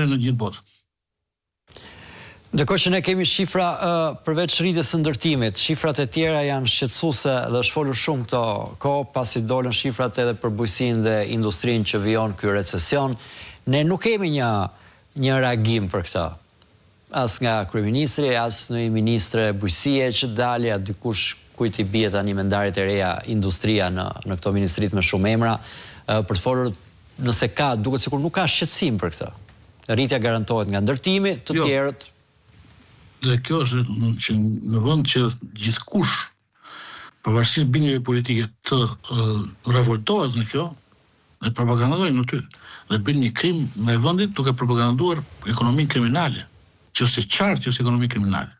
në gjithë botën. Ndërkohë që ne kemi shifra përveç rritjes së ndërtimit, shifrat e tjera janë shqetësuese dhe është folur shumë këto kohë pasi dolën shifrat edhe për bujqësinë dhe industrinë që vijon ky recesion. Ne nuk kemi një reagim për këtë. As nga kryeministri, as në ministre bujqësie që dalë, dikush kujt i bie tani me ndarjet e reja industria në këto ministrit me shumë emra, për të folur nëse ka, duket sikur nuk ka shqetësim për këtë. Rritja garantohet nga ndërtimi, të tjerët. Dhe kjo është që në vend që gjithkush, pavarësisht bindjeve politike, të revoltohet në kjo, dhe propagandojnë në ty, dhe bën një krim me vendit duke propaganduar ekonominë kriminale, që është qartë që është ekonomi kriminale.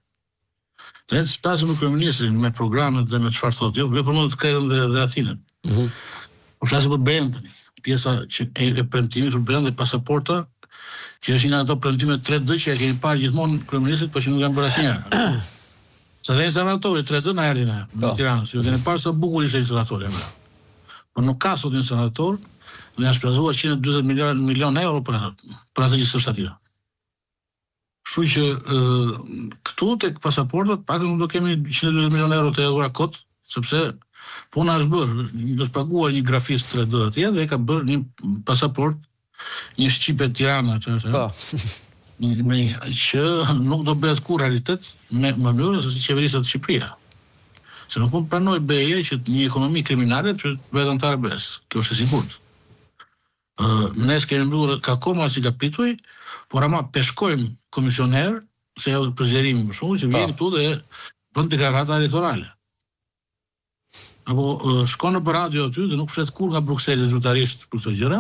Dhe të flasim me kryeministrin, me programet dhe me çfarë thotë, jo, vetëm për të Krejën dhe Athinën. Po flasim për Berën tani, pjesa që e premtimit për Berën dhe pasaporta, që është një ato premtime 3D që e keni parë gjithmonë kryeministrit, por që nuk janë bërë asnjëherë. Sa dhe instalatori 3D na erdhi në Tiranë, si ju keni parë sa bukur ishte instalatori. Por nuk ka sot instalator, dhe janë shpenzuar 140 milion euro për atë që s'është aty. Kështu që këtu tek pasaportat pak nuk do kemi 120 milion euro të hedhura kot, sepse puna është bërë, është paguar një grafist 3D atje dhe ka bërë një pasaport, një shqipe Tirana, që nuk do bëhet kur realitet me mënyrën se si qeverisat Shqipëria. Se nuk mund pranoj BE që një ekonomi kriminale që bëhet antare BE-s. Kjo është e sigurt. Ne s'kemi mbledhur akoma si kapituj, por ama peshkojmë komisioner, se jo për zgjerimi më shumë, që vjen këtu dhe bën deklarata elektorale. Apo shkon në radio aty dhe nuk flet kur nga Brukseli zyrtarisht për këto gjëra.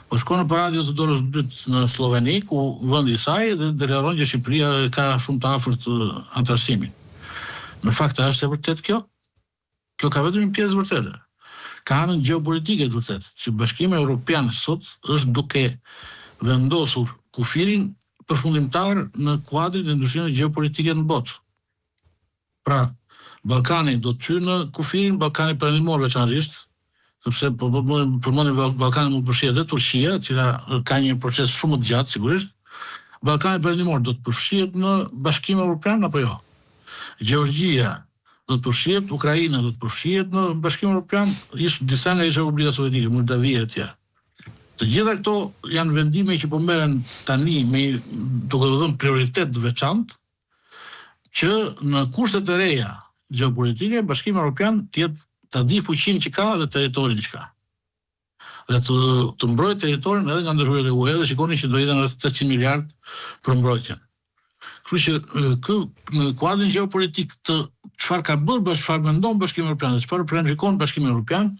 Po shkon në radio të dorës dytë në Sloveni, ku vendi i saj dhe deklaron që Shqipëria ka shumë të afërt antarësimin. Në fakt është e vërtet kjo? Kjo ka vetëm një pjesë vërtete. Ka anën gjeopolitike të vërtet, që Bashkimi Evropian sot është duke vendosur kufirin përfundimtar në kuadrin e ndryshimeve gjeopolitike në botë. Pra, Ballkani do të hyjë në kufirin, Ballkani perëndimor veçanërisht, sepse përmendin Ballkanin mund të përfshijë edhe Turqia, cila ka një proces shumë të gjatë sigurisht. Ballkani perëndimor do të përfshihet në Bashkimin Evropian apo jo? Gjeorgjia do të përfshihet, Ukraina do të përfshihet në Bashkimin Evropian, ishte disa nga Republika Sovjetike, Moldavia e tjera. Të gjitha këto janë vendime që po merren tani me duke u dhënë prioritet të veçantë që në kushtet e reja gjeopolitike Bashkimi Evropian të jetë ta di fuqinë që ka dhe territorin që ka. Dhe të mbrojë territorin edhe nga ndërhyrjet e UE, dhe shikoni që do jetë rreth 800 miliard për mbrojtjen. Kështu që në kuadrin gjeopolitik të çfarë ka bërë, çfarë mendon Bashkimi Evropian, çfarë planifikon Bashkimi Evropian,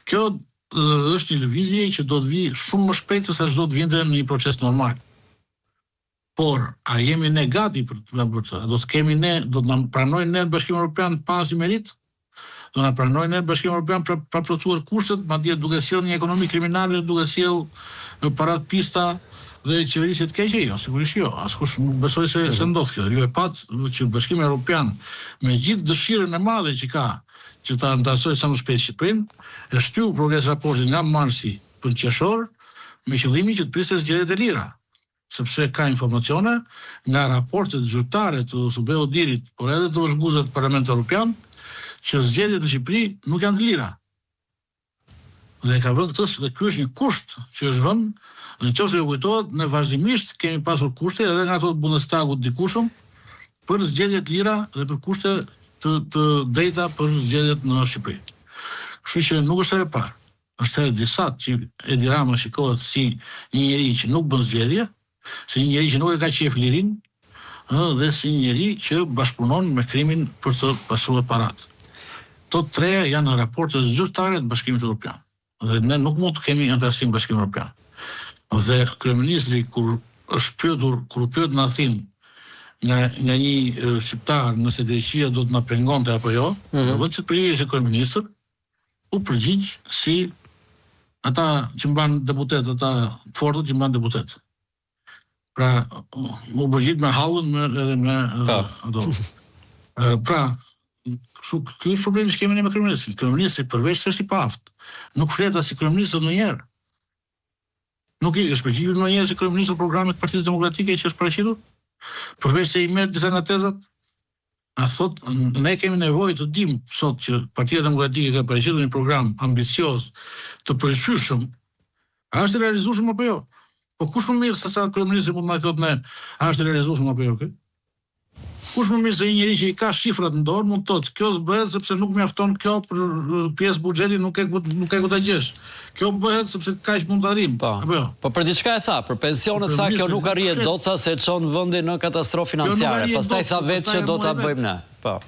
kjo është një lëvizje që do të vijë shumë më shpejt se sa çdo të vinte në një proces normal. Por, a jemi ne gati për të bërë këtë? Do të kemi ne, do të na pranojnë ne Bashkimin Evropian pa asnjë merit? Do na pranojnë ne Bashkimin Evropian pa plotësuar kushtet, madje duke sjellë një ekonomi kriminale, duke sjellë parat pista dhe qeverisje të keqe? Jo, sigurisht jo. Askush nuk besoj se ndodh kjo. Ju e pat që Bashkimi Evropian me gjithë dëshirën e madhe që ka që ta antarësojë sa më shpejt Shqipërinë, e shtyu progres raportin nga marsi për qershor me qëllimin që të priste zgjedhjet e lira. Sepse ka informacione nga raportet zyrtare të Subeu Dirit, por edhe të vëzhguesve të Parlamentit Evropian, që zgjedhjet në Shqipëri nuk janë të lira. Dhe ka vënë këtë, dhe ky është një kusht që është vënë, dhe nëse ju kujtohet, ne vazhdimisht kemi pasur kushte edhe nga ato të Bundestagut dikushëm për zgjedhjet lira dhe për kushte të drejta për zgjedhjet në Shqipëri. Kështu që nuk është e parë. Është e disat që Edi Rama shikohet si një njeri që nuk bën zgjedhje, si një njeri që nuk e ka qef lirin, dhe si një njeri që bashkëpunon me krimin për të pasuar parat. Të treja janë në raportet zyrtare të Bashkimit Evropian. Dhe ne nuk mund të kemi antarësim Bashkimit Evropian. Dhe kryeministri kur është pyetur, kur u pyet në Athinë nga një shqiptar nëse Greqia do të na pengonte apo jo, vetë që përgjigje si kryeministër, u përgjigj si ata që mban deputet, ata të fortët që mban deputet. Pra, u përgjigj me hallën edhe me ato. Pra, ky është problemi që kemi ne me kryeministrin. Kryeministri përveç se është i paftë, nuk flet as si kryeministër ndonjëherë. Nuk i është përgjigjur ndonjëherë se kryeministri i programit të Partisë Demokratike që është paraqitur? Përveç se i merr disa nga tezat, a thot, ne kemi nevojë të dimë sot që Partia Demokratike ka paraqitur një program ambicioz të përshtyeshëm, a është realizueshëm apo jo? Po kush më mirë se sa kryeministri mund të na thotë ne, a është realizueshëm apo jo? Kush më mirë se një njeri që i ka shifrat në dorë mund të thotë, kjo s'bëhet sepse nuk mjafton kjo për pjesë buxhetit, nuk e ku ta gjesh. Kjo bëhet sepse kaq mund të arrim. Apo jo? Po për diçka e tha, për pensionet tha kjo nuk arrihet dotsa se çon vendin në katastrofë financiare. Pastaj tha vetë që do ta bëjmë ne. Po.